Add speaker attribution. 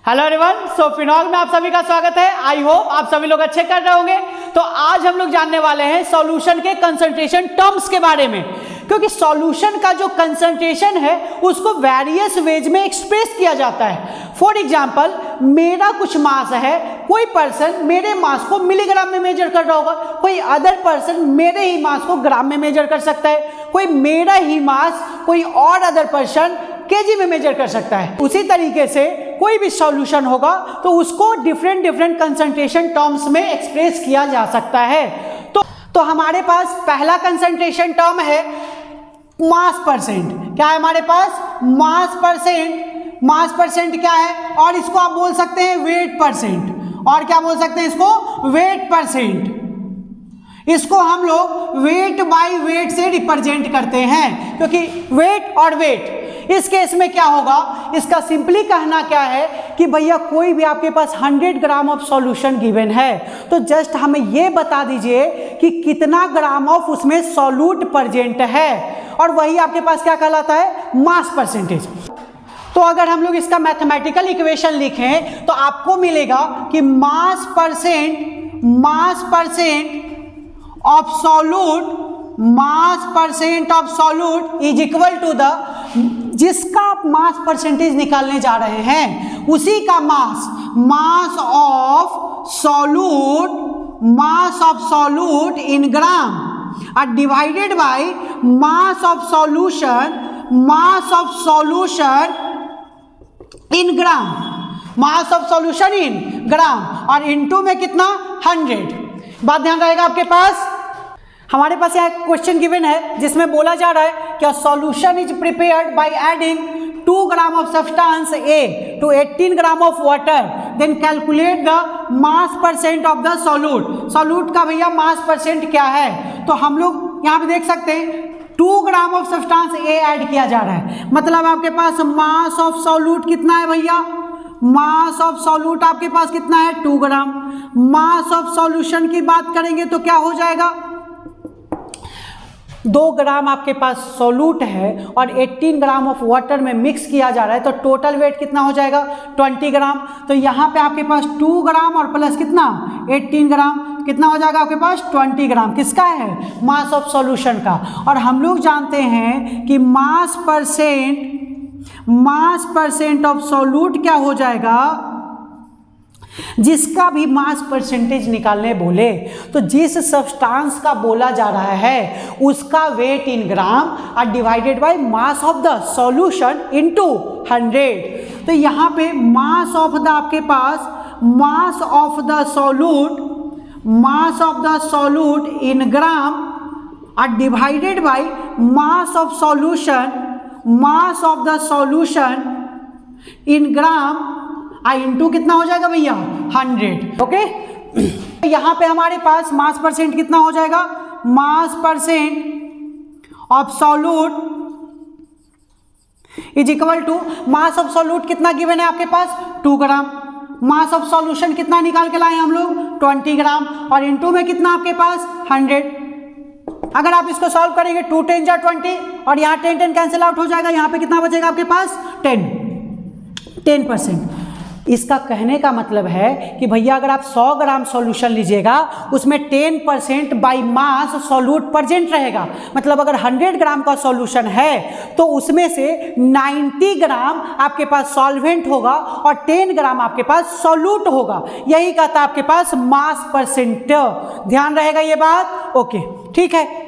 Speaker 1: Hello everyone, सो phenol में आप सभी का स्वागत है। आई होप आप सभी लोग अच्छे कर रहे होंगे। तो आज हम लोग जानने वाले हैं सॉल्यूशन के कंसंट्रेशन टर्म्स के बारे में, क्योंकि सॉल्यूशन का जो कंसंट्रेशन है उसको वेरियस वेज में एक्सप्रेस किया जाता है। फॉर एग्जांपल, मेरा कुछ मास है, कोई पर्सन मेरे मास को मिलीग्राम में मेजर कर रहा होगा, कोई अदर पर्सन मेरे ही मास को ग्राम में मेजर कर सकता है, कोई मेरा ही मास कोई और अदर पर्सन केजी में मेजर कर सकता है। उसी तरीके से कोई भी सॉल्यूशन होगा तो उसको डिफरेंट कंसंट्रेशन टर्म्स में एक्सप्रेस किया जा सकता है। तो हमारे पास पहला कंसंट्रेशन टर्म है मास परसेंट। क्या है हमारे पास? मास परसेंट। मास परसेंट क्या है? और इसको आप बोल सकते हैं वेट परसेंट। और क्या बोल सकते हैं इसको? Wait percent. इसको हम लोग वेट बाय वेट से रिप्रेजेंट करते हैं, क्योंकि वेट और वेट इस केस में क्या होगा, इसका सिंपली कहना क्या है कि भैया कोई भी आपके पास 100 ग्राम ऑफ सॉल्यूशन गिवन है तो जस्ट हमें ये बता दीजिए कि कितना ग्राम ऑफ उसमें सॉल्यूट प्रेजेंट है, और वही आपके पास क्या कहलाता है? Mass percentage. तो अगर हम लोग इसका मैथमेटिकल इक्वेशन लिखें तो आपको मिलेगा कि mass percent of solute is equal to the, जिसका आप मास परसेंटेज निकालने जा रहे हैं उसी का मास ऑफ सॉल्यूट इन ग्राम और divided by mass of solution in gram, mass of solution in gram, और इनटू में कितना? 100। बात ध्यान रहेगा आपके पास। हमारे पास यहाँ क्वेश्चन गिवन है जिसमें बोला जा रहा है कि solution is prepared by adding 2 gram of substance A to 18 gram of water, then calculate the mass percent of the solute का भैया मास परसेंट क्या है? तो हम लोग यहाँ पे देख सकते हैं 2 gram of substance A add किया जा रहा है, मतलब आपके पास मास ऑफ सॉल्यूट कितना है भैया? मास ऑफ सॉल्यूट आपके पास कितना है? 2 ग्राम। मास ऑफ सॉल्यूशन की बात करेंगे तो क्या हो जाएगा? 2 ग्राम आपके पास सॉल्यूट है और 18 ग्राम ऑफ वाटर में मिक्स किया जा रहा है, तो टोटल वेट कितना हो जाएगा? 20 ग्राम। तो यहाँ पे आपके पास 2 ग्राम और प्लस कितना? 18 ग्राम, कितना हो जाएगा आपके पास? 20 ग्राम। किसका है? मास ऑफ सॉल्यूशन का। और हम लोग जानते हैं कि मास परसेंट ऑफ सॉल्यूट क्या हो जाएगा? जिसका भी मास परसेंटेज निकालने बोले तो जिस सब्सटेंस का बोला जा रहा है उसका वेट इन ग्राम और divided by mass of the solution into 100। तो यहाँ पे मास ऑफ द आपके पास mass of the solute in gram और divided by mass of the solution in gram into कितना हो जाएगा भैया? 100। ओके, यहाँ पे हमारे पास मास परसेंट कितना हो जाएगा? Mass percent of solute is equal to, mass of solute कितना गिवन है आपके पास? 2 ग्राम। मास ऑफ सॉल्यूशन कितना निकाल के लाए हम लोग? 20 ग्राम, और इनटू में कितना आपके पास? 100। अगर आप इसको सॉल्व करेंगे 2 10 जा 20, और यहाँ 10 कैंसिल आउट हो जाएगा, यहाँ पे कितना बचेगा आपके पास? 10%। इसका कहने का मतलब है कि भैया अगर आप 100 ग्राम सॉल्यूशन लीजिएगा उसमें 10% बाई मास सॉल्यूट प्रेजेंट रहेगा, मतलब अगर 100 ग्राम का सॉल्यूशन है तो उसमें से 90 ग्राम आपके पास सॉल्वेंट होगा और 10 ग्राम आपके पास सॉल्यूट होगा। यही कहता है आपके पास मास परसेंट। ध्यान रहेगा ये बात? ओके, ठीक है।